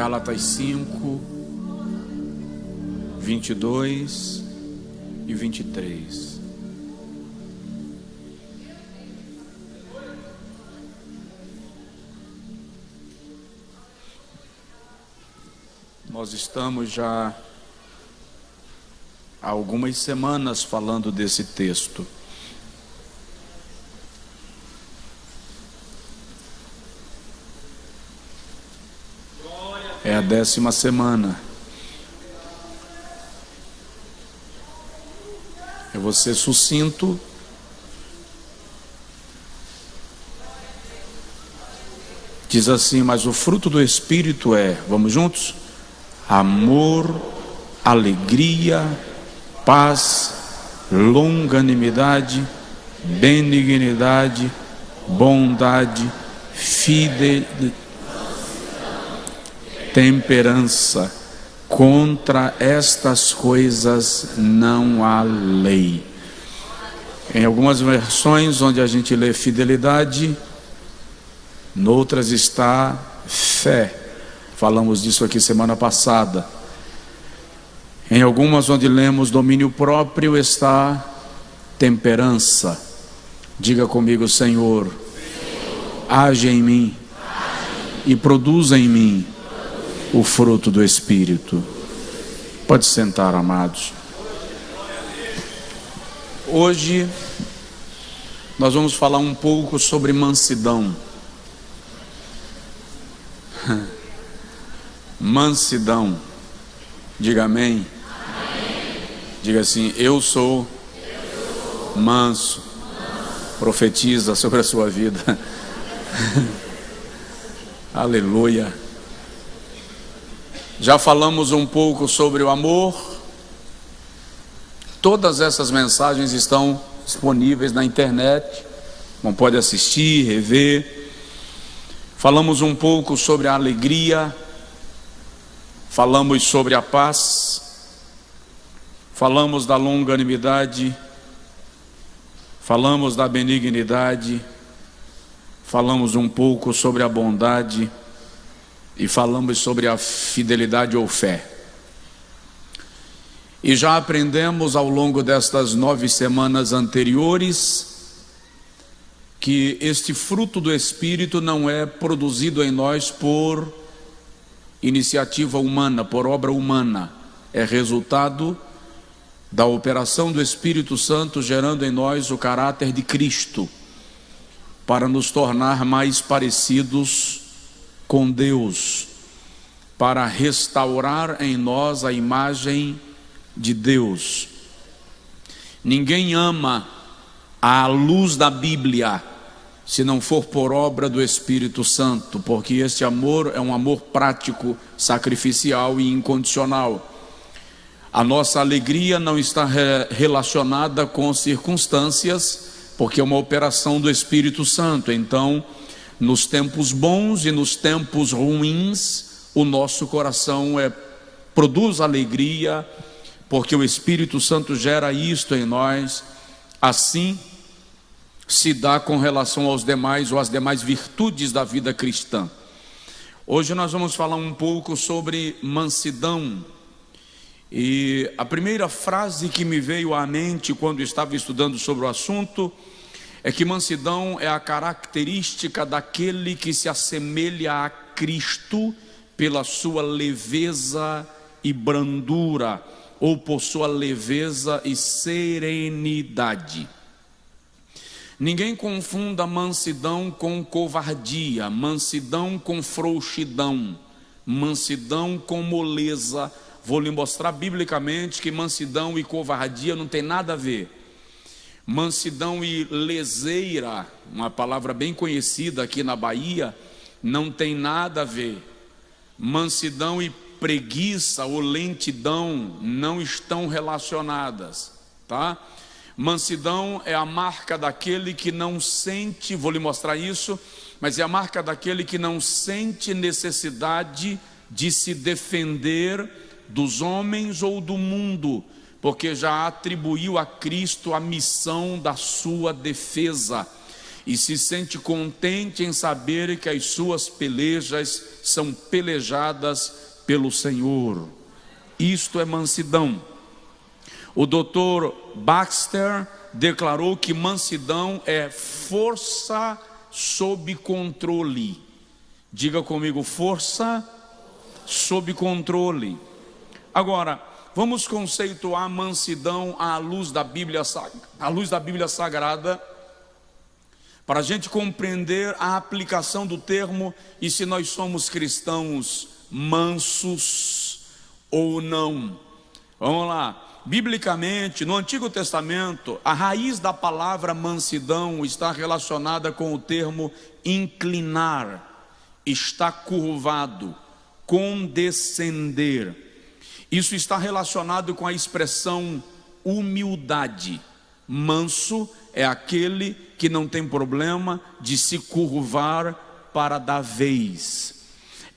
Gálatas 5, 22 e 23. Nós estamos já há algumas semanas falando desse texto. É a 10ª semana. Eu vou ser sucinto. Diz assim: mas o fruto do Espírito é, vamos juntos? Amor, alegria, paz, longanimidade, benignidade, bondade, fidelidade, temperança. Contra estas coisas não há lei. Em algumas versões onde a gente lê fidelidade, noutras está fé. Falamos disso aqui semana passada. Em algumas onde lemos domínio próprio está temperança. Diga comigo: Senhor, age em mim e produza em mim o fruto do Espírito. Pode sentar, amados. Hoje nós vamos falar um pouco sobre mansidão. Mansidão. Diga amém. Diga assim: eu sou manso. Profetiza sobre a sua vida. Aleluia. Já falamos um pouco sobre o amor. Todas essas mensagens estão disponíveis na internet. Não pode assistir, rever. Falamos um pouco sobre a alegria. Falamos sobre a paz. Falamos da longanimidade. Falamos da benignidade. Falamos um pouco sobre a bondade. E falamos sobre a fidelidade ou fé. E já aprendemos ao longo destas 9 semanas anteriores que este fruto do Espírito não é produzido em nós por iniciativa humana, por obra humana. É resultado da operação do Espírito Santo gerando em nós o caráter de Cristo, para nos tornar mais parecidos com Deus, para restaurar em nós a imagem de Deus. Ninguém ama à luz da Bíblia se não for por obra do Espírito Santo, porque este amor é um amor prático, sacrificial e incondicional. A nossa alegria não está relacionada com circunstâncias, porque é uma operação do Espírito Santo. Então, nos tempos bons e nos tempos ruins, o nosso coração produz alegria, porque o Espírito Santo gera isto em nós. Assim se dá com relação aos demais ou às demais virtudes da vida cristã. Hoje nós vamos falar um pouco sobre mansidão. E a primeira frase que me veio à mente quando estava estudando sobre o assunto é que mansidão é a característica daquele que se assemelha a Cristo pela sua leveza e brandura, ou por sua leveza e serenidade. Ninguém confunda mansidão com covardia, mansidão com frouxidão, mansidão com moleza. Vou lhe mostrar biblicamente que mansidão e covardia não tem nada a ver. Mansidão e leseira, uma palavra bem conhecida aqui na Bahia, não tem nada a ver. Mansidão e preguiça ou lentidão não estão relacionadas, tá? Mansidão é a marca daquele que não sente, vou lhe mostrar isso, mas é a marca daquele que não sente necessidade de se defender dos homens ou do mundo, porque já atribuiu a Cristo a missão da sua defesa, e se sente contente em saber que as suas pelejas são pelejadas pelo Senhor. Isto é mansidão. O Dr. Baxter declarou que mansidão é força sob controle. Diga comigo, força sob controle. Agora, vamos conceituar mansidão à luz da Bíblia Sagrada, para a gente compreender a aplicação do termo e se nós somos cristãos mansos ou não. Vamos lá. Biblicamente, no Antigo Testamento, a raiz da palavra mansidão está relacionada com o termo inclinar, está curvado, condescender. Isso está relacionado com a expressão humildade. Manso é aquele que não tem problema de se curvar para dar vez.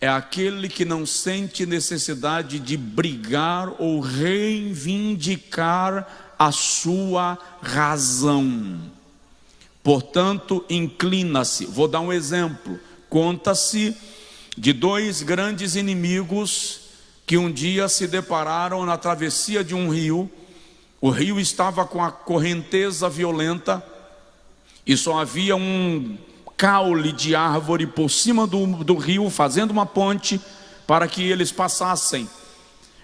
É aquele que não sente necessidade de brigar ou reivindicar a sua razão. Portanto, inclina-se. Vou dar um exemplo. Conta-se de dois grandes inimigos que um dia se depararam na travessia de um rio. O rio estava com a correnteza violenta e só havia um caule de árvore por cima do rio, fazendo uma ponte para que eles passassem.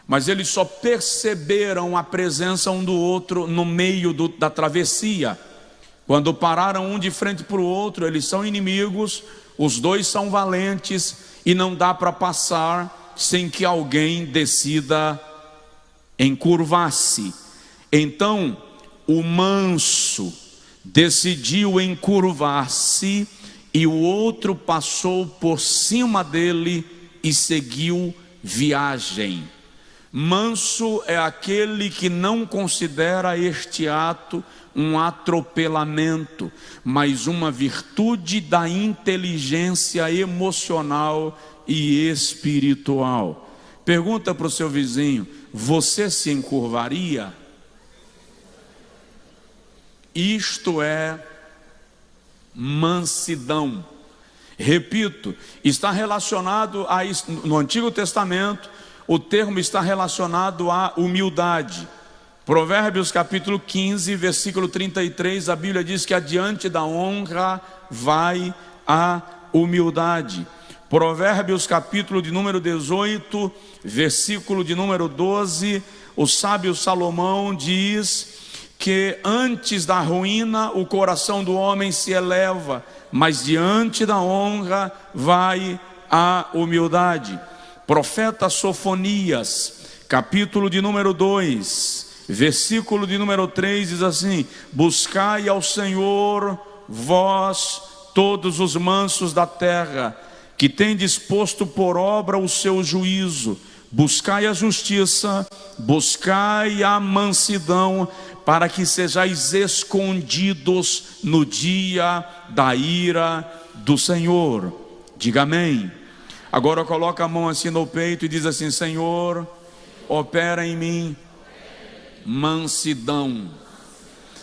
Mas eles só perceberam a presença um do outro no meio da travessia. Quando pararam um de frente para o outro, eles são inimigos, os dois são valentes e não dá para passar sem que alguém decida encurvar-se. Então, o manso decidiu encurvar-se e o outro passou por cima dele e seguiu viagem. Manso é aquele que não considera este ato um atropelamento, mas uma virtude da inteligência emocional e espiritual. Pergunta para o seu vizinho: você se encurvaria? Isto é mansidão. Repito, está relacionado a isso. No Antigo Testamento, o termo está relacionado à humildade. Provérbios capítulo 15, versículo 33, a Bíblia diz que adiante da honra vai a humildade. Provérbios capítulo de número 18, versículo de número 12, o sábio Salomão diz que antes da ruína o coração do homem se eleva, mas diante da honra vai a humildade. Profeta Sofonias, capítulo de número 2, versículo de número 3 diz assim: buscai ao Senhor, vós todos os mansos da terra, que tendes posto por obra o seu juízo. Buscai a justiça, buscai a mansidão, para que sejais escondidos no dia da ira do Senhor. Diga amém. Agora coloca a mão assim no peito e diz assim: Senhor, opera em mim mansidão.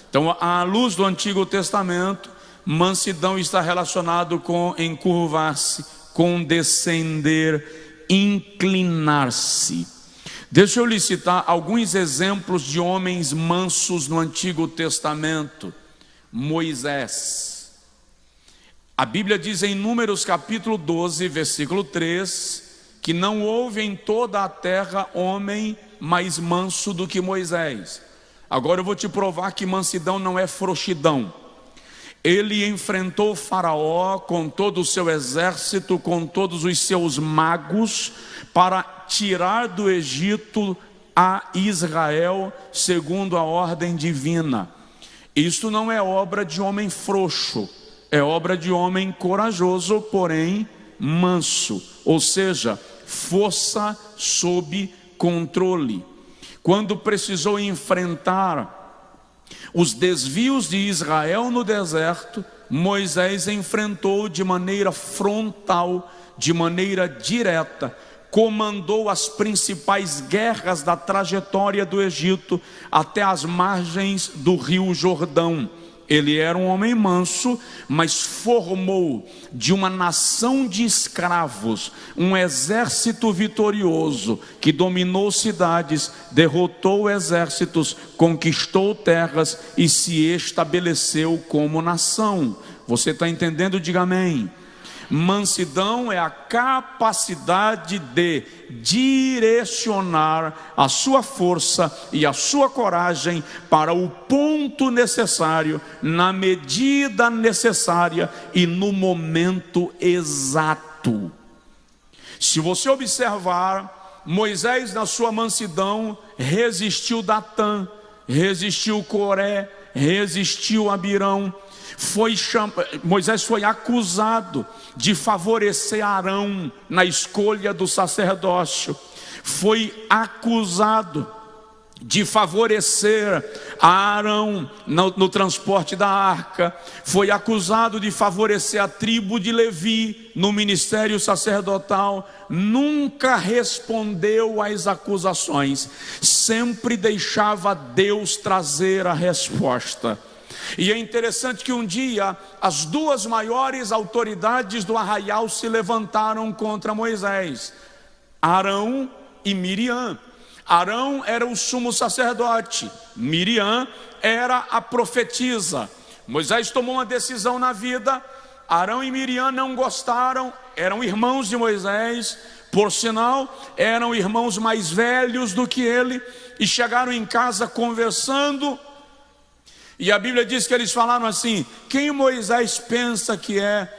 Então, à luz do Antigo Testamento, mansidão está relacionado com encurvar-se, condescender, inclinar-se. Deixa eu lhe citar alguns exemplos de homens mansos no Antigo Testamento. Moisés. A Bíblia diz em Números capítulo 12, versículo 3, que não houve em toda a terra homem mais manso do que Moisés. Agora eu vou te provar que mansidão não é frouxidão. Ele enfrentou Faraó com todo o seu exército, com todos os seus magos, para tirar do Egito a Israel segundo a ordem divina. Isso não é obra de homem frouxo, é obra de homem corajoso, porém manso, ou seja, força sob controle. Quando precisou enfrentar os desvios de Israel no deserto, Moisés enfrentou de maneira frontal, de maneira direta, comandou as principais guerras da trajetória do Egito até as margens do rio Jordão. Ele era um homem manso, mas formou de uma nação de escravos um exército vitorioso que dominou cidades, derrotou exércitos, conquistou terras e se estabeleceu como nação. Você está entendendo? Diga amém. Mansidão é a capacidade de direcionar a sua força e a sua coragem para o ponto necessário, na medida necessária e no momento exato. Se você observar, Moisés na sua mansidão resistiu Datã, resistiu Coré, resistiu Abirão. Moisés foi acusado de favorecer Arão na escolha do sacerdócio, foi acusado de favorecer Arão no transporte da arca, foi acusado de favorecer a tribo de Levi no ministério sacerdotal. Nunca respondeu às acusações, sempre deixava Deus trazer a resposta. E é interessante que um dia as duas maiores autoridades do arraial se levantaram contra Moisés: Arão e Miriam. Arão era o sumo sacerdote, Miriam era a profetisa. Moisés tomou uma decisão na vida. Arão e Miriam não gostaram, eram irmãos de Moisés, por sinal, eram irmãos mais velhos do que ele, e chegaram em casa conversando. E a Bíblia diz que eles falaram assim: quem Moisés pensa que é?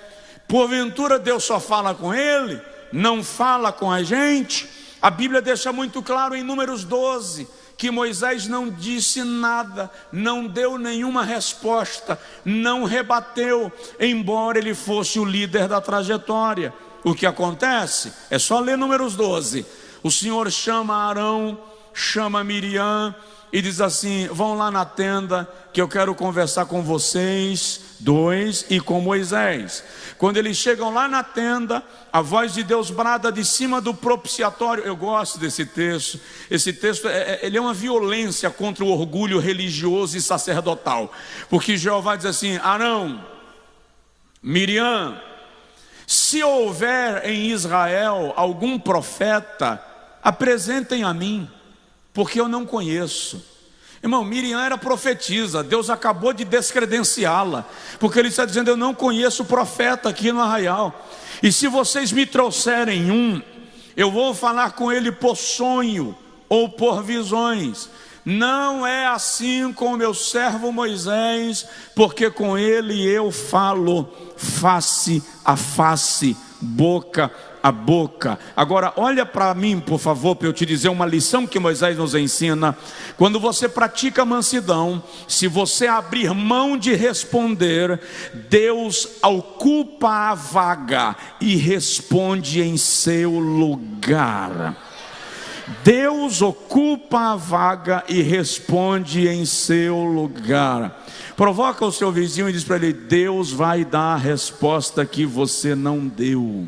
Porventura Deus só fala com ele, não fala com a gente? A Bíblia deixa muito claro em Números 12 que Moisés não disse nada, não deu nenhuma resposta, não rebateu, embora ele fosse o líder da trajetória. O que acontece? É só ler Números 12. O Senhor chama Arão, chama Miriam e diz assim: vão lá na tenda que eu quero conversar com vocês dois e com Moisés. Quando eles chegam lá na tenda, a voz de Deus brada de cima do propiciatório. Eu gosto desse texto. Esse texto ele é uma violência contra o orgulho religioso e sacerdotal, porque Jeová diz assim: Arão, Miriam, se houver em Israel algum profeta, apresentem a mim, porque eu não conheço. Irmão, Miriam era profetisa, Deus acabou de descredenciá-la, porque ele está dizendo: eu não conheço profeta aqui no arraial, e se vocês me trouxerem um, eu vou falar com ele por sonho ou por visões. Não é assim com o meu servo Moisés, porque com ele eu falo face a face, boca a boca. Agora olha para mim, por favor, para eu te dizer uma lição que Moisés nos ensina. Quando você pratica mansidão, se você abrir mão de responder, Deus ocupa a vaga e responde em seu lugar. Deus ocupa a vaga e responde em seu lugar. Provoca o seu vizinho e diz para ele: Deus vai dar a resposta que você não deu.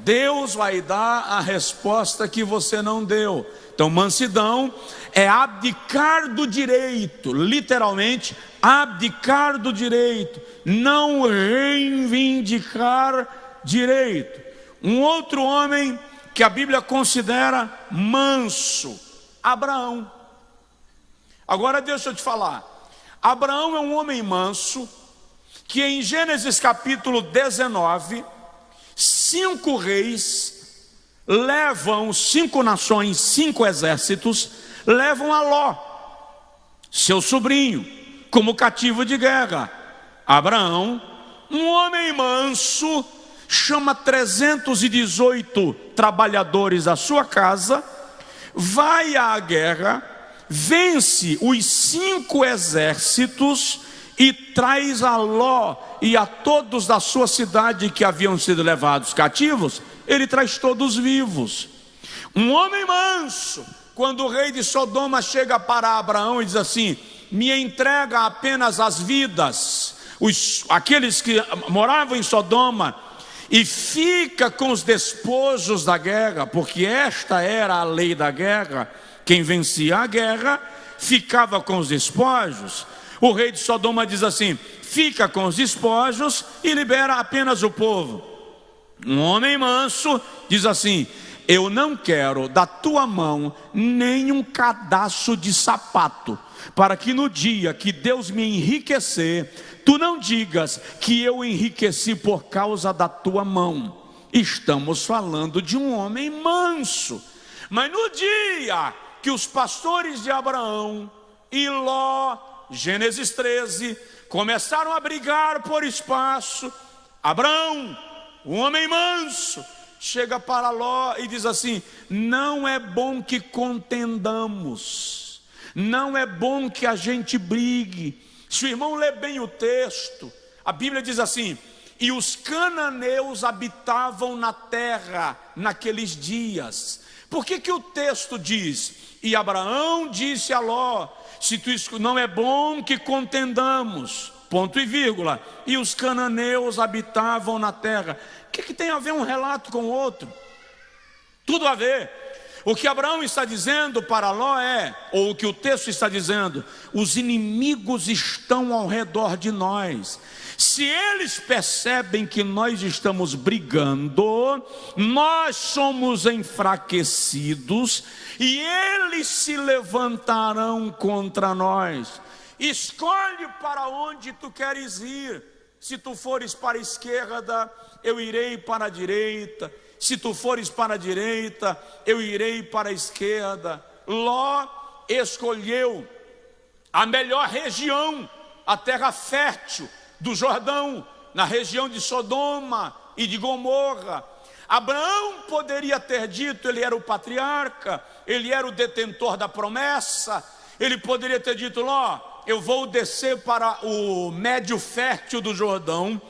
Deus vai dar a resposta que você não deu. Então, mansidão é abdicar do direito, literalmente, abdicar do direito, não reivindicar direito. Um outro homem que a Bíblia considera manso, Abraão. Agora deixa eu te falar, Abraão é um homem manso, que em Gênesis capítulo 19, 5 reis levam, 5 nações, 5 exércitos, levam a Ló, seu sobrinho, como cativo de guerra. Abraão, um homem manso, chama 318 trabalhadores à sua casa, vai à guerra, vence os 5 exércitos e traz a Ló e a todos da sua cidade que haviam sido levados cativos, ele traz todos vivos. Um homem manso, quando o rei de Sodoma chega para Abraão e diz assim: me entrega apenas as vidas, aqueles que moravam em Sodoma, e fica com os despojos da guerra, porque esta era a lei da guerra. Quem vencia a guerra ficava com os despojos. O rei de Sodoma diz assim: fica com os despojos e libera apenas o povo. Um homem manso diz assim: eu não quero da tua mão nem um pedaço de sapato, para que no dia que Deus me enriquecer, tu não digas que eu enriqueci por causa da tua mão. Estamos falando de um homem manso. Mas no dia que os pastores de Abraão e Ló, Gênesis 13, começaram a brigar por espaço, Abraão, um homem manso, chega para Ló e diz assim: não é bom que contendamos, não é bom que a gente brigue. Se o irmão lê bem o texto, a Bíblia diz assim: e os cananeus habitavam na terra naqueles dias. Por que o texto diz: e Abraão disse a Ló, se tu não é bom que contendamos, ponto e vírgula, e os cananeus habitavam na terra? O que tem a ver um relato com o outro? Tudo a ver. O que Abraão está dizendo para Ló ou o que o texto está dizendo: os inimigos estão ao redor de nós. Se eles percebem que nós estamos brigando, nós somos enfraquecidos e eles se levantarão contra nós. Escolhe para onde tu queres ir. Se tu fores para a esquerda, eu irei para a direita. Se tu fores para a direita, eu irei para a esquerda. Ló escolheu a melhor região, a terra fértil do Jordão, na região de Sodoma e de Gomorra. Abraão poderia ter dito, ele era o patriarca, ele era o detentor da promessa, ele poderia ter dito: Ló, eu vou descer para o médio fértil do Jordão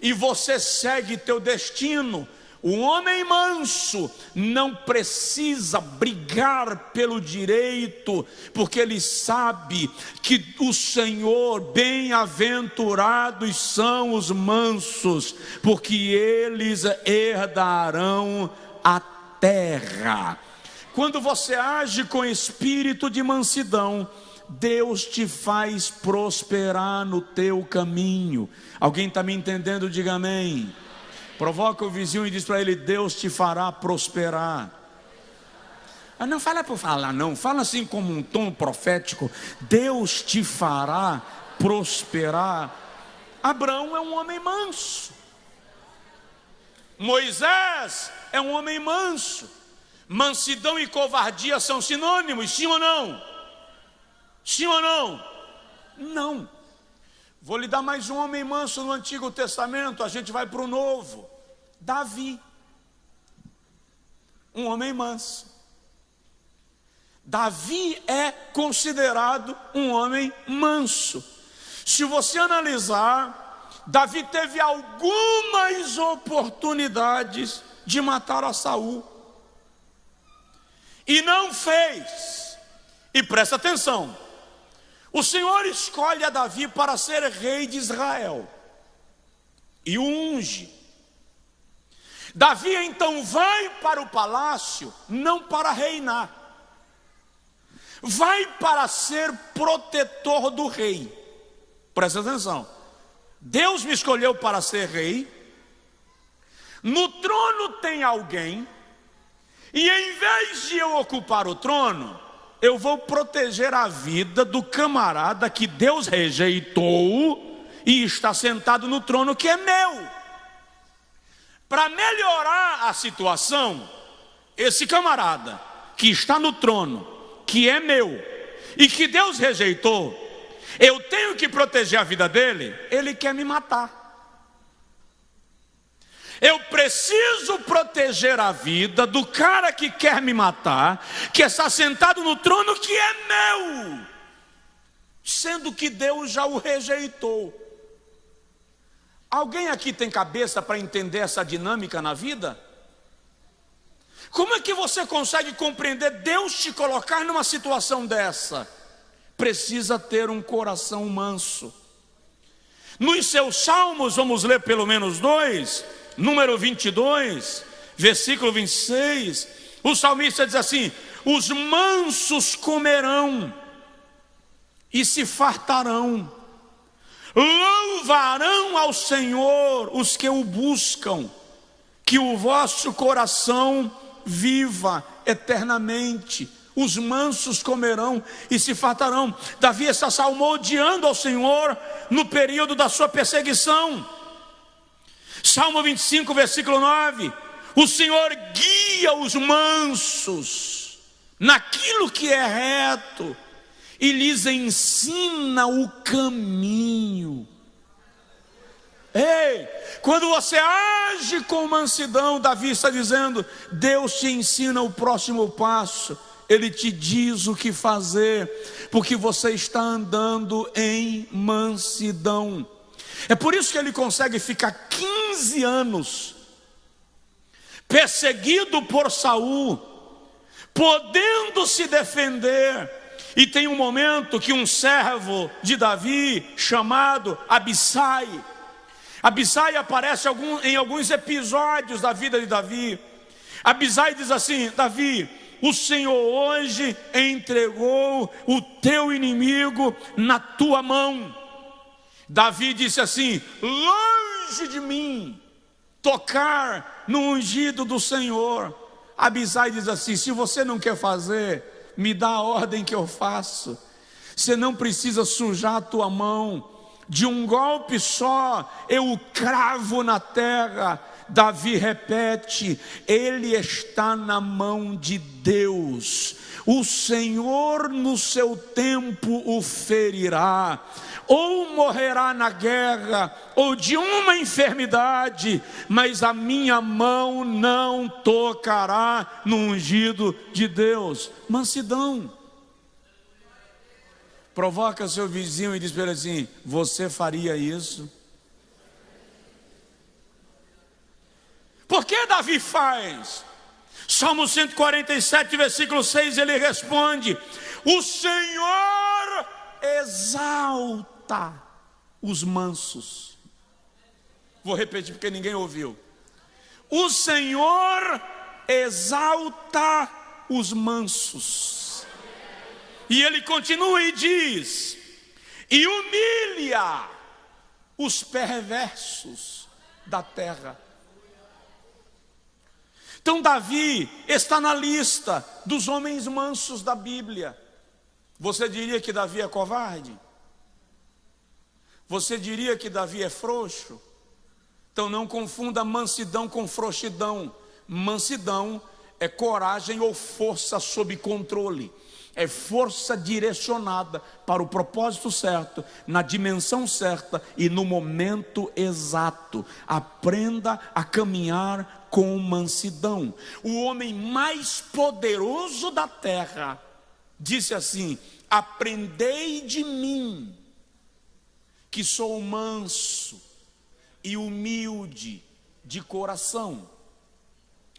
e você segue teu destino. Um homem manso não precisa brigar pelo direito, porque ele sabe que o Senhor, bem-aventurados são os mansos, porque eles herdarão a terra. Quando você age com espírito de mansidão, Deus te faz prosperar no teu caminho. Alguém está me entendendo? Diga amém. Provoca o vizinho e diz para ele: Deus te fará prosperar. Não fala por falar, não. Fala assim como um tom profético: Deus te fará prosperar. Abraão é um homem manso. Moisés é um homem manso. Mansidão e covardia são sinônimos, sim ou não? Sim ou não? Não. Vou lhe dar mais um homem manso no Antigo Testamento, a gente vai para o Novo. Davi, um homem manso. Davi é considerado um homem manso. Se você analisar, Davi teve algumas oportunidades de matar a Saul e não fez. E presta atenção, o Senhor escolhe a Davi para ser rei de Israel e o unge. Davi então vai para o palácio não para reinar, vai para ser protetor do rei. Presta atenção, Deus me escolheu para ser rei, no trono tem alguém, e em vez de eu ocupar o trono, eu vou proteger a vida do camarada que Deus rejeitou e está sentado no trono que é meu. Para melhorar a situação, esse camarada que está no trono, que é meu e que Deus rejeitou, eu tenho que proteger a vida dele. Ele quer me matar. Eu preciso proteger a vida do cara que quer me matar, que está sentado no trono que é meu, sendo que Deus já o rejeitou. Alguém aqui tem cabeça para entender essa dinâmica na vida? Como é que você consegue compreender Deus te colocar numa situação dessa? Precisa ter um coração manso. Nos seus salmos, vamos ler pelo menos dois. Número 22, versículo 26, o salmista diz assim: os mansos comerão e se fartarão. Louvarão ao Senhor os que o buscam, que o vosso coração viva eternamente. Os mansos comerão e se fartarão. Davi está salmodiando ao Senhor no período da sua perseguição. Salmo 25, versículo 9: o Senhor guia os mansos naquilo que é reto e lhes ensina o caminho. Ei, quando você age com mansidão, Davi está dizendo, Deus te ensina o próximo passo. Ele te diz o que fazer, porque você está andando em mansidão. É por isso que ele consegue ficar 15 anos perseguido por Saul, podendo se defender. E tem um momento que um servo de Davi, chamado Abissai aparece em alguns episódios da vida de Davi. Abissai diz assim: Davi, o Senhor hoje entregou o teu inimigo na tua mão. Davi disse assim: longe de mim tocar no ungido do Senhor. Abissai diz assim: se você não quer fazer, me dá a ordem que eu faço. Você não precisa sujar a tua mão. De um golpe só eu o cravo na terra. Davi repete: ele está na mão de Deus. O Senhor no seu tempo o ferirá. Ou morrerá na guerra, ou de uma enfermidade, mas a minha mão não tocará no ungido de Deus. Mansidão. Provoca seu vizinho e diz para ele assim: você faria isso? Por que Davi faz? Salmo 147, versículo 6, ele responde: o Senhor exalta os mansos. Vou repetir porque ninguém ouviu. O Senhor exalta os mansos. E ele continua e diz: e humilha os perversos da terra. Então Davi está na lista dos homens mansos da Bíblia. Você diria que Davi é covarde? Você diria que Davi é frouxo? Então não confunda mansidão com frouxidão. Mansidão é coragem ou força sob controle. É força direcionada para o propósito certo, na dimensão certa e no momento exato. Aprenda a caminhar com mansidão. O homem mais poderoso da terra disse assim: aprendei de mim, que sou manso e humilde de coração.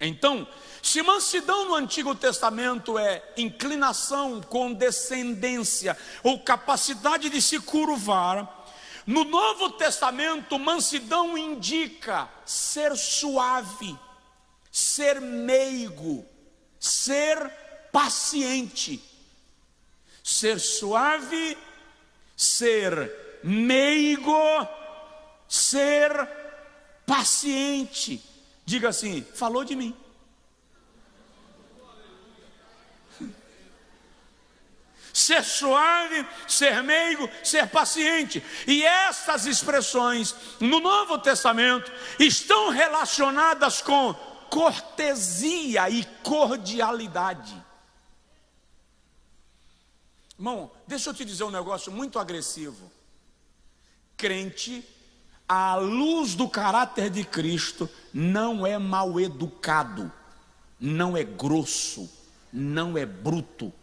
Então, se mansidão no Antigo Testamento é inclinação, condescendência ou capacidade de se curvar, no Novo Testamento mansidão indica ser suave, ser meigo, ser paciente. Ser suave, ser meigo, ser paciente. Diga assim: falou de mim. Ser suave, ser meigo, ser paciente. E essas expressões no Novo Testamento estão relacionadas com cortesia e cordialidade. Irmão, deixa eu te dizer um negócio muito agressivo. Crente, à luz do caráter de Cristo, não é mal educado, não é grosso, não é bruto.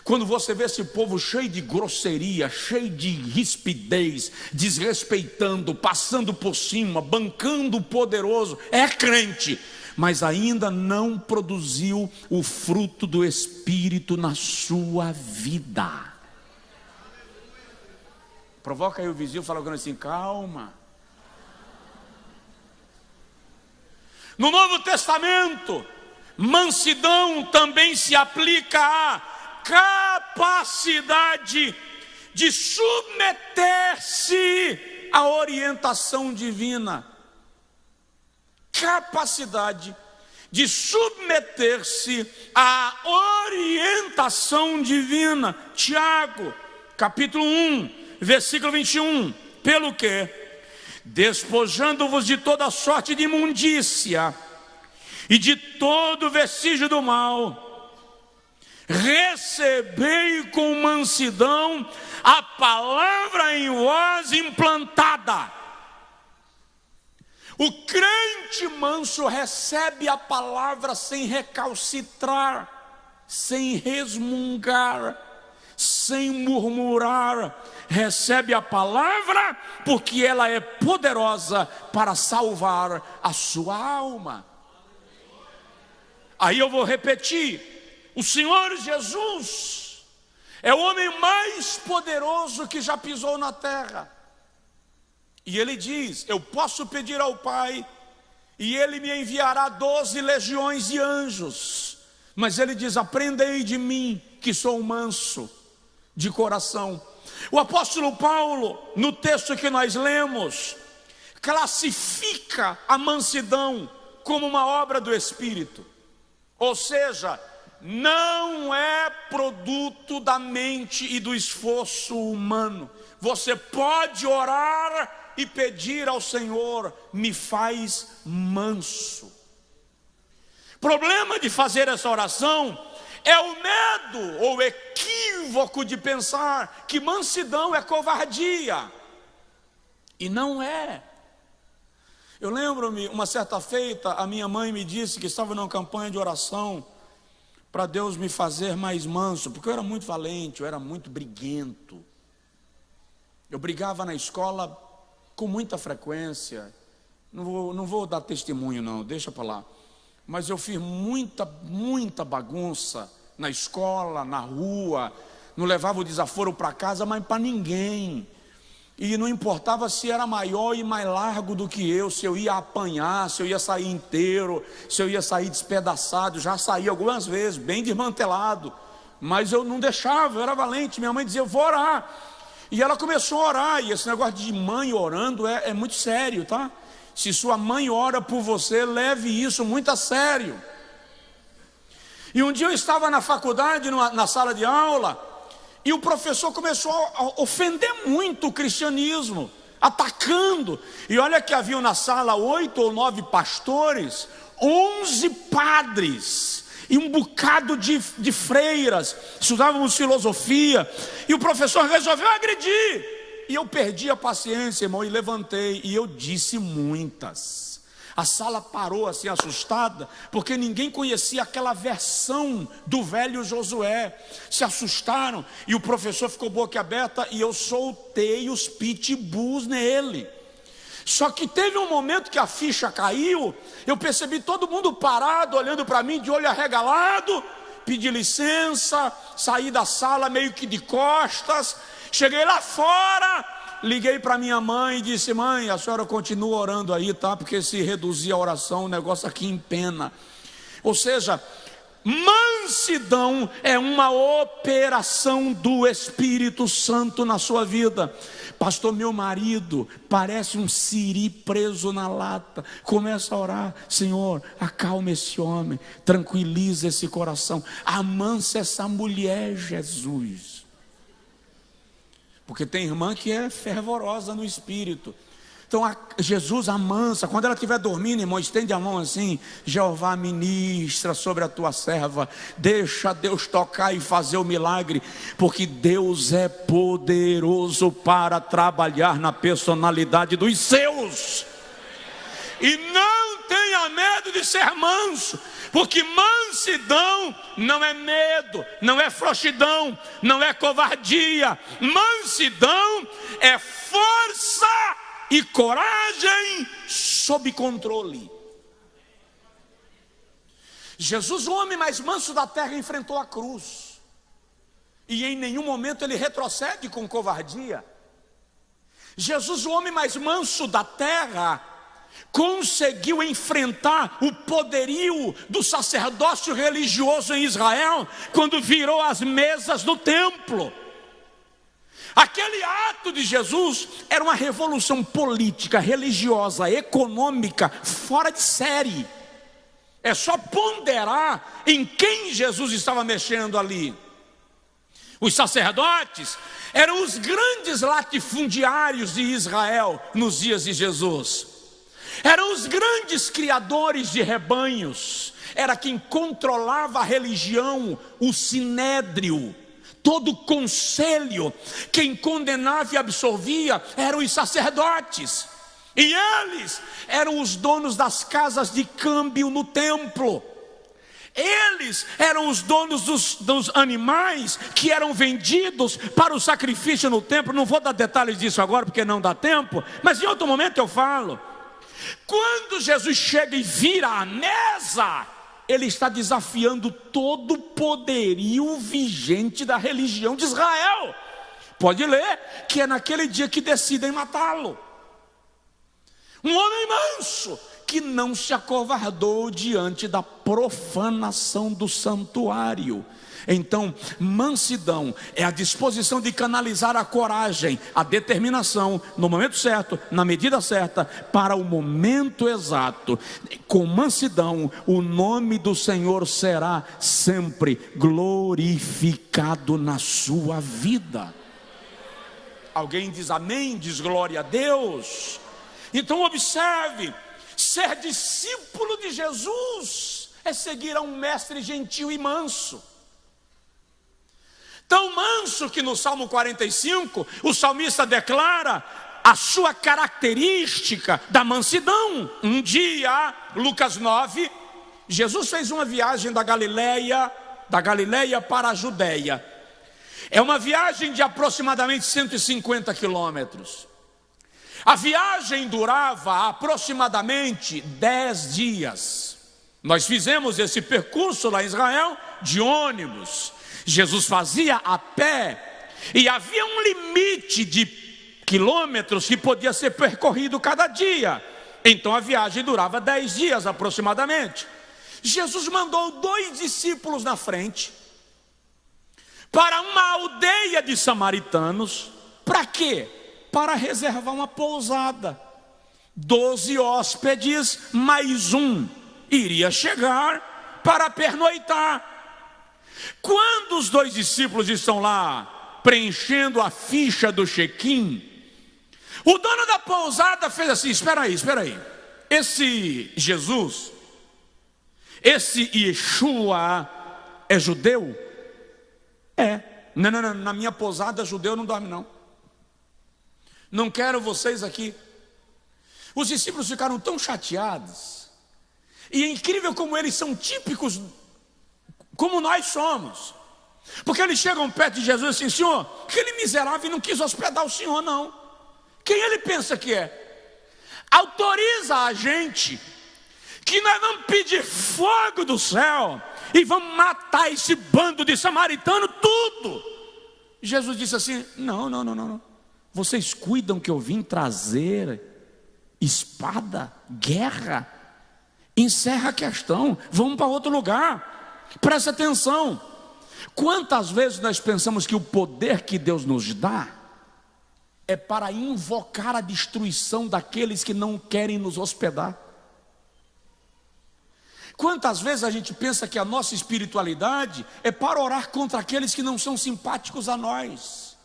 Quando você vê esse povo cheio de grosseria, cheio de rispidez, desrespeitando, passando por cima, bancando o poderoso, é crente, mas ainda não produziu o fruto do Espírito na sua vida. Provoca aí o vizinho, fala assim: calma. No Novo Testamento, mansidão também se aplica a capacidade de submeter-se à orientação divina. Capacidade de submeter-se à orientação divina. Tiago, capítulo 1, versículo 21. Pelo que, despojando-vos de toda sorte de imundícia e de todo vestígio do mal, recebei com mansidão a palavra em vós implantada. O crente manso recebe a palavra sem recalcitrar, sem resmungar, sem murmurar. Recebe a palavra porque ela é poderosa para salvar a sua alma. Aí eu vou repetir. O Senhor Jesus é o homem mais poderoso que já pisou na terra. E ele diz: eu posso pedir ao Pai e ele me enviará 12 legiões de anjos. Mas ele diz: aprendei de mim, que sou manso de coração. O apóstolo Paulo, no texto que nós lemos, classifica a mansidão como uma obra do Espírito. Ou seja, não é produto da mente e do esforço humano. Você pode orar e pedir ao Senhor: me faz manso. Problema de fazer essa oração é o medo ou equívoco de pensar que mansidão é covardia. E não é. Eu lembro-me, uma certa feita, a minha mãe me disse que estava numa campanha de oração para Deus me fazer mais manso, porque eu era muito valente, eu era muito briguento. Eu brigava na escola com muita frequência. Não vou dar testemunho não, deixa para lá. Mas eu fiz muita bagunça na escola, na rua. Não levava o desaforo para casa, mas para ninguém. E não importava se era maior e mais largo do que eu, se eu ia apanhar, se eu ia sair inteiro, se eu ia sair despedaçado. Já saí algumas vezes, bem desmantelado, mas eu não deixava, eu era valente. Minha mãe dizia: eu vou orar. E ela começou a orar. E esse negócio de mãe orando é muito sério, tá? Se sua mãe ora por você, leve isso muito a sério. E um dia eu estava na faculdade, na sala de aula, e o professor começou a ofender muito o cristianismo, atacando. E olha que haviam na sala 8 ou 9 pastores, 11 padres e um bocado de freiras. Estudávamos filosofia. E o professor resolveu agredir. E eu perdi a paciência, irmão, e levantei. E eu disse muitas. A sala parou assim assustada, porque ninguém conhecia aquela versão do velho Josué. Se assustaram e o professor ficou boquiaberta e eu soltei os pitbulls nele. Só que teve um momento que a ficha caiu, eu percebi todo mundo parado, olhando para mim de olho arregalado. Pedi licença, saí da sala meio que de costas, cheguei lá fora. Liguei para minha mãe e disse: mãe, a senhora continua orando aí, tá? Porque se reduzir a oração, o negócio aqui empena. Ou seja, mansidão é uma operação do Espírito Santo na sua vida. Pastor, meu marido parece um siri preso na lata. Começa a orar: Senhor, acalma esse homem, tranquiliza esse coração, amansa essa mulher, Jesus. Porque tem irmã que é fervorosa no espírito. Então Jesus amansa. Quando ela estiver dormindo, irmão, estende a mão assim: Jeová, ministra sobre a tua serva, deixa Deus tocar e fazer o milagre, porque Deus é poderoso para trabalhar na personalidade dos seus. E não tenha medo de ser manso, porque mansidão não é medo, não é frouxidão, não é covardia. Mansidão é força e coragem sob controle. Jesus, o homem mais manso da terra, enfrentou a cruz, e em nenhum momento ele retrocede com covardia. Jesus, o homem mais manso da terra, conseguiu enfrentar o poderio do sacerdócio religioso em Israel, quando virou as mesas do templo. Aquele ato de Jesus era uma revolução política, religiosa, econômica, fora de série. É só ponderar em quem Jesus estava mexendo ali. Os sacerdotes eram os grandes latifundiários de Israel nos dias de Jesus. Eram os grandes criadores de rebanhos. Era quem controlava a religião, o sinédrio, todo o conselho. Quem condenava e absolvia eram os sacerdotes. E eles eram os donos das casas de câmbio no templo. Eles eram os donos dos animais que eram vendidos para o sacrifício no templo. Não vou dar detalhes disso agora porque não dá tempo, mas em outro momento eu falo. Quando Jesus chega e vira a mesa, ele está desafiando todo o poderio vigente da religião de Israel. Pode ler que é naquele dia que decidem matá-lo. Um homem manso que não se acovardou diante da profanação do santuário. Então, mansidão é a disposição de canalizar a coragem, a determinação, no momento certo, na medida certa, para o momento exato. Com mansidão, o nome do Senhor será sempre glorificado na sua vida. Alguém diz amém, diz glória a Deus. Então observe, ser discípulo de Jesus é seguir a um mestre gentil e manso. Tão manso que no Salmo 45, o salmista declara a sua característica da mansidão. Um dia, Lucas 9, Jesus fez uma viagem da Galileia para a Judeia. É uma viagem de aproximadamente 150 quilômetros. A viagem durava aproximadamente 10 dias. Nós fizemos esse percurso lá em Israel de ônibus. Jesus fazia a pé, e havia um limite de quilômetros que podia ser percorrido cada dia. Então a viagem durava 10 dias aproximadamente. Jesus mandou 2 discípulos na frente para uma aldeia de samaritanos. Para quê? Para reservar uma pousada. 12 hóspedes mais um iria chegar para pernoitar. Quando os 2 discípulos estão lá preenchendo a ficha do check-in, o dono da pousada fez assim: espera aí, esse Jesus, esse Yeshua é judeu? É. Não, na minha pousada judeu não dorme não. Não quero vocês aqui. Os discípulos ficaram tão chateados. E é incrível como eles são típicos, como nós somos. Porque eles chegam perto de Jesus e dizem: Senhor, aquele miserável não quis hospedar o Senhor não. Quem ele pensa que é? Autoriza a gente, que nós vamos pedir fogo do céu e vamos matar esse bando de samaritano tudo. Jesus disse assim: não. Vocês cuidam que eu vim trazer espada, guerra? Encerra a questão, vamos para outro lugar. Presta atenção. Quantas vezes nós pensamos que o poder que Deus nos dá é para invocar a destruição daqueles que não querem nos hospedar? Quantas vezes a gente pensa que a nossa espiritualidade é para orar contra aqueles que não são simpáticos a nós?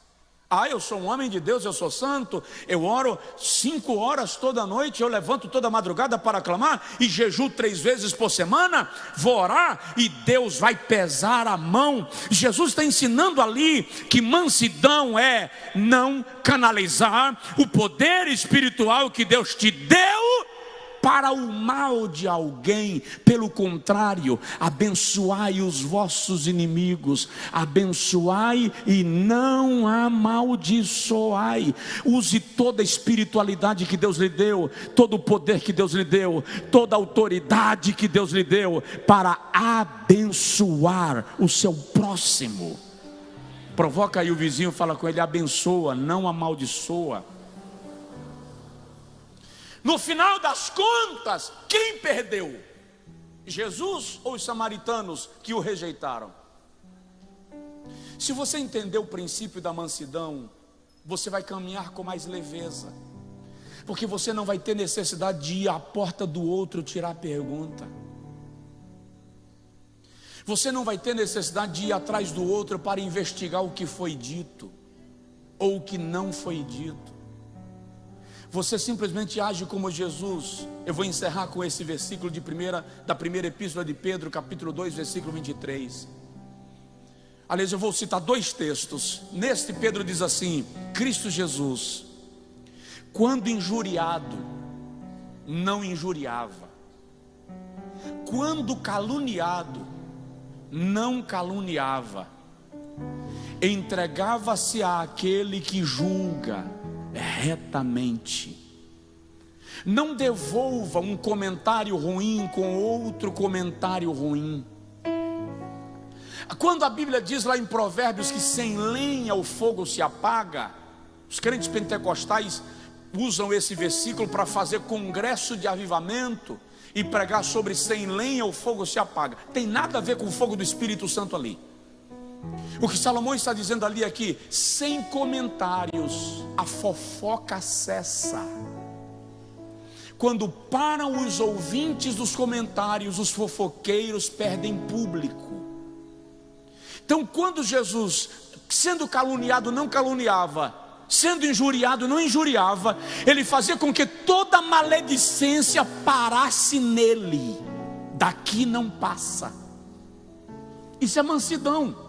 Eu sou um homem de Deus, eu sou santo, eu oro 5 horas toda noite, eu levanto toda madrugada para clamar e jejuo 3 vezes por semana, vou orar e Deus vai pesar a mão. Jesus está ensinando ali que mansidão é não canalizar o poder espiritual que Deus te deu para o mal de alguém. Pelo contrário, abençoai os vossos inimigos, abençoai e não amaldiçoai. Use toda a espiritualidade que Deus lhe deu, todo o poder que Deus lhe deu, toda a autoridade que Deus lhe deu, para abençoar o seu próximo. Provoca aí o vizinho, fala com ele: abençoa, não amaldiçoa. No final das contas, quem perdeu? Jesus ou os samaritanos que o rejeitaram? Se você entender o princípio da mansidão, você vai caminhar com mais leveza, porque você não vai ter necessidade de ir à porta do outro tirar pergunta. Você não vai ter necessidade de ir atrás do outro para investigar o que foi dito ou o que não foi dito. Você simplesmente age como Jesus. Eu vou encerrar com esse versículo da primeira epístola de Pedro, capítulo 2, versículo 23. Aliás, eu vou citar 2 textos. Neste, Pedro diz assim: Cristo Jesus, quando injuriado, não injuriava; quando caluniado, não caluniava; entregava-se àquele que julga retamente. Não devolva um comentário ruim com outro comentário ruim. Quando a Bíblia diz lá em Provérbios que sem lenha o fogo se apaga, os crentes pentecostais usam esse versículo para fazer congresso de avivamento e pregar sobre sem lenha o fogo se apaga. Tem nada a ver com o fogo do Espírito Santo ali. O que Salomão está dizendo ali é que sem comentários a fofoca cessa. Quando param os ouvintes dos comentários, os fofoqueiros perdem público. Então, quando Jesus, sendo caluniado, não caluniava, sendo injuriado, não injuriava, ele fazia com que toda maledicência parasse nele. Daqui não passa. Isso é mansidão.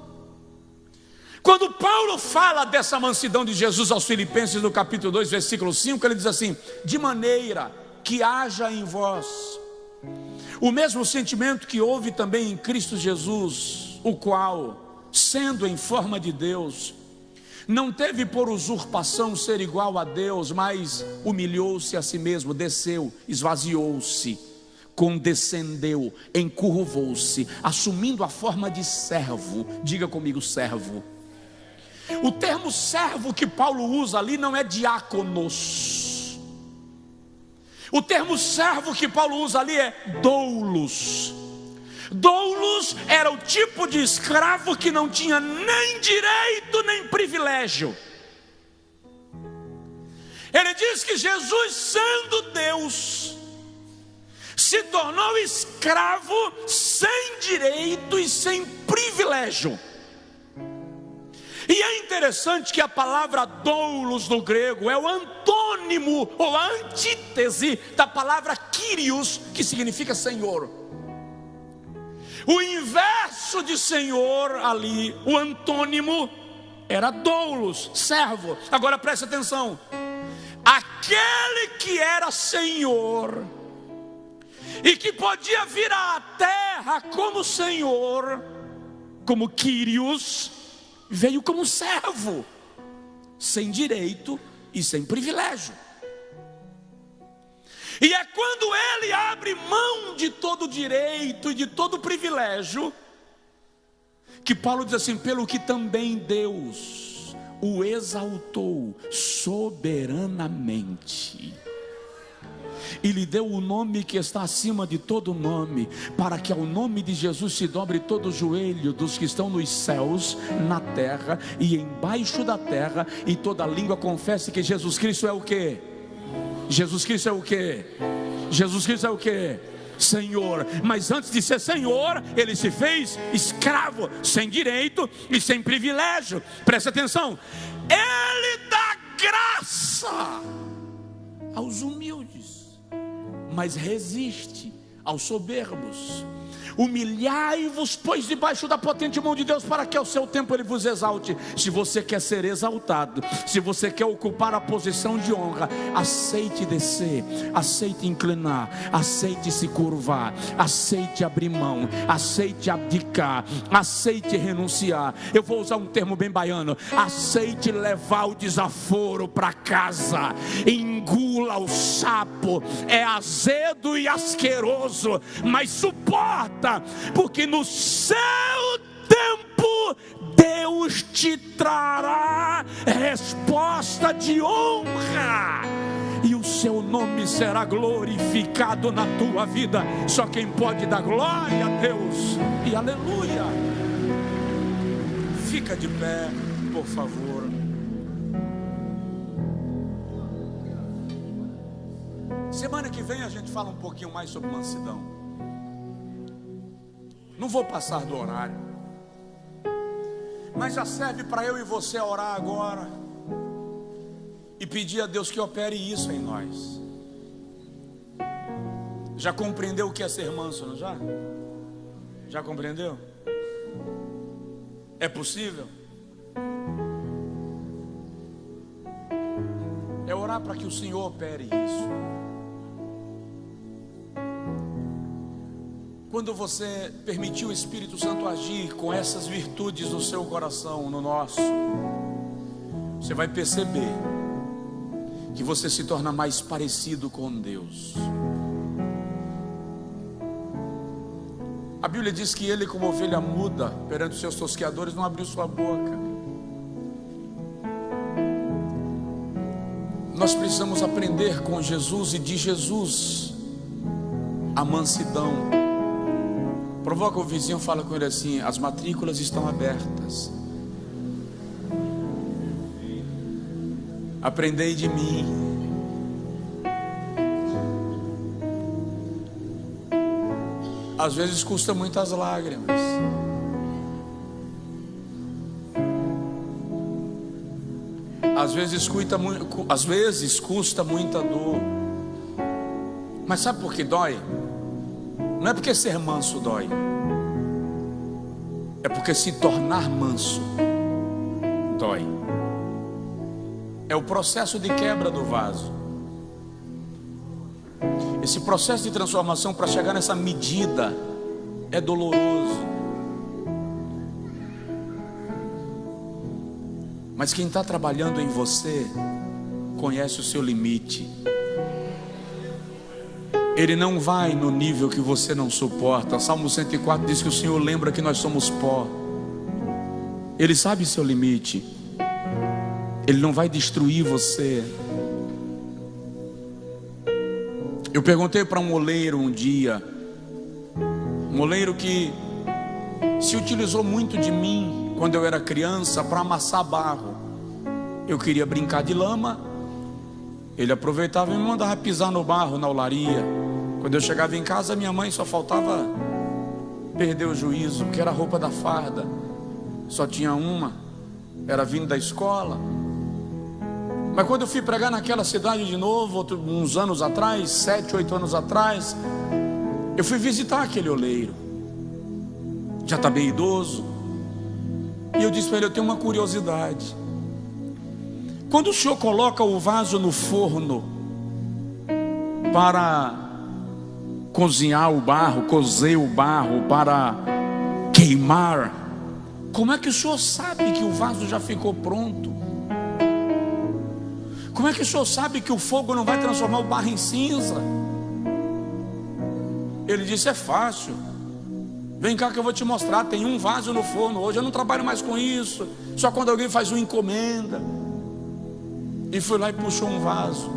Quando Paulo fala dessa mansidão de Jesus aos Filipenses, no capítulo 2, versículo 5, ele diz assim: de maneira que haja em vós o mesmo sentimento que houve também em Cristo Jesus, o qual, sendo em forma de Deus, não teve por usurpação ser igual a Deus, mas humilhou-se a si mesmo, desceu, esvaziou-se, condescendeu, encurvou-se, assumindo a forma de servo. Diga comigo, servo. O termo servo que Paulo usa ali não é diáconos. O termo servo que Paulo usa ali é doulos. Doulos era o tipo de escravo que não tinha nem direito nem privilégio. Ele diz que Jesus, sendo Deus, se tornou escravo sem direito e sem privilégio. E é interessante que a palavra doulos no grego é o antônimo ou a antítese da palavra Kyrios, que significa Senhor. O inverso de Senhor ali, o antônimo, era doulos, servo. Agora preste atenção: aquele que era Senhor e que podia vir à terra como Senhor, como Kyrios, veio como servo, sem direito e sem privilégio. E é quando ele abre mão de todo direito e de todo privilégio, que Paulo diz assim: pelo que também Deus o exaltou soberanamente e lhe deu o nome que está acima de todo nome, para que ao nome de Jesus se dobre todo o joelho dos que estão nos céus, na terra e embaixo da terra, e toda língua confesse que Jesus Cristo é o quê? Jesus Cristo é o quê? Jesus Cristo é o quê? Senhor. Mas antes de ser Senhor, ele se fez escravo, sem direito e sem privilégio. Presta atenção: ele dá graça aos humildes, mas resiste aos soberbos. Humilhai-vos, pois, debaixo da potente mão de Deus, para que ao seu tempo ele vos exalte. Se você quer ser exaltado, se você quer ocupar a posição de honra, aceite descer, aceite inclinar, aceite se curvar, aceite abrir mão, aceite abdicar, aceite renunciar. Eu vou usar um termo bem baiano: aceite levar o desaforo para casa. Engula o sapo, é azedo e asqueroso, mas suporta, porque no seu tempo Deus te trará resposta de honra. E o seu nome será glorificado na tua vida. Só quem pode dar glória a Deus e aleluia. Fica de pé, por favor. Semana que vem a gente fala um pouquinho mais sobre mansidão. Não vou passar do horário, mas já serve para eu e você orar agora e pedir a Deus que opere isso em nós. Já compreendeu o que é ser manso, não já? Já compreendeu? É possível? É orar para que o Senhor opere isso. Quando você permitir o Espírito Santo agir com essas virtudes no seu coração, no nosso, você vai perceber que você se torna mais parecido com Deus. A Bíblia diz que ele, como ovelha muda perante os seus tosqueadores, não abriu sua boca. Nós precisamos aprender com Jesus e de Jesus a mansidão. Provoca o vizinho, fala com ele assim: as matrículas estão abertas. Aprendei de mim. Às vezes custa muitas lágrimas. Às vezes custa muita dor. Mas sabe por que dói? Não é porque ser manso dói, é porque se tornar manso dói. É o processo de quebra do vaso. Esse processo de transformação para chegar nessa medida é doloroso. Mas quem está trabalhando em você conhece o seu limite. Ele não vai no nível que você não suporta. Salmo 104 diz que o Senhor lembra que nós somos pó. Ele sabe seu limite. Ele não vai destruir você. Eu perguntei para um oleiro um dia, um oleiro que se utilizou muito de mim quando eu era criança para amassar barro. Eu queria brincar de lama, ele aproveitava e me mandava pisar no barro na olaria. Quando eu chegava em casa, minha mãe só faltava perder o juízo, que era a roupa da farda, só tinha uma, era vindo da escola. Mas quando eu fui pregar naquela cidade de novo, uns anos atrás, 7, 8 anos atrás, eu fui visitar aquele oleiro, já está bem idoso, e eu disse para ele: eu tenho uma curiosidade. Quando o senhor coloca o vaso no forno para cozinhar o barro, cozer o barro, para queimar, como é que o senhor sabe que o vaso já ficou pronto? Como é que o senhor sabe que o fogo não vai transformar o barro em cinza? Ele disse: é fácil, vem cá que eu vou te mostrar. Tem um vaso no forno hoje, eu não trabalho mais com isso, só quando alguém faz uma encomenda. E foi lá e puxou um vaso,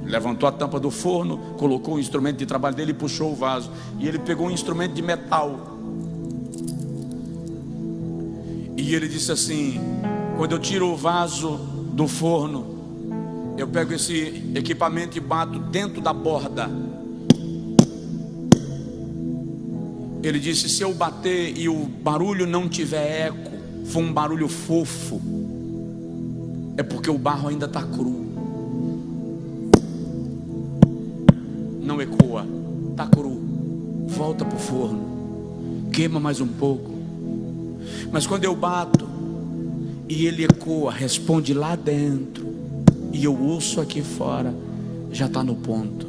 levantou a tampa do forno, colocou o instrumento de trabalho dele e puxou o vaso. E ele pegou um instrumento de metal, e ele disse assim: quando eu tiro o vaso do forno, eu pego esse equipamento e bato dentro da borda. Ele disse: se eu bater e o barulho não tiver eco, for um barulho fofo, é porque o barro ainda está cru. Não ecoa, está cru. Volta para o forno, queima mais um pouco. Mas quando eu bato e ele ecoa, responde lá dentro, e eu ouço aqui fora, já está no ponto.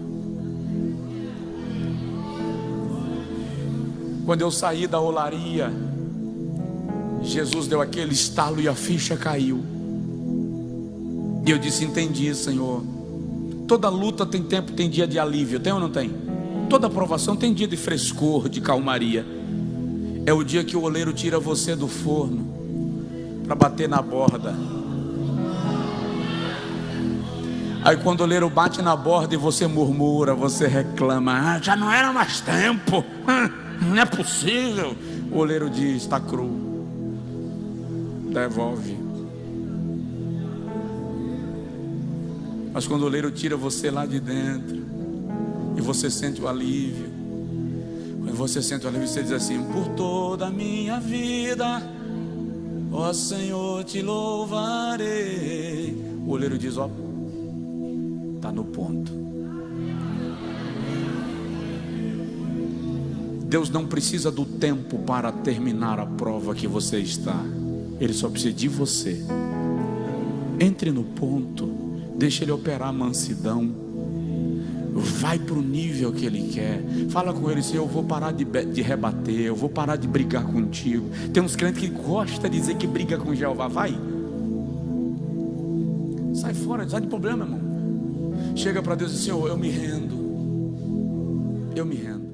Quando eu saí da olaria, Jesus deu aquele estalo e a ficha caiu. E eu disse: entendi, Senhor. Toda luta tem tempo, tem dia de alívio, tem ou não tem? Toda provação tem dia de frescor, de calmaria. É o dia que o oleiro tira você do forno para bater na borda. Aí quando o oleiro bate na borda e você murmura, você reclama: já não era mais tempo, não é possível. O oleiro diz: está cru, devolve. Mas quando o oleiro tira você lá de dentro e você sente o alívio, quando você sente o alívio, você diz assim: por toda a minha vida, ó Senhor, te louvarei. O oleiro diz: ó, está no ponto. Deus não precisa do tempo para terminar a prova que você está. Ele só precisa de você. Entre no ponto, deixa Ele operar a mansidão. Vai para o nível que Ele quer. Fala com Ele: Senhor, eu vou parar de rebater, eu vou parar de brigar contigo. Tem uns crentes que gostam de dizer que briga com Jeová. Vai, sai fora, sai de problema, irmão. Chega para Deus e diz: Senhor, eu me rendo. Eu me rendo.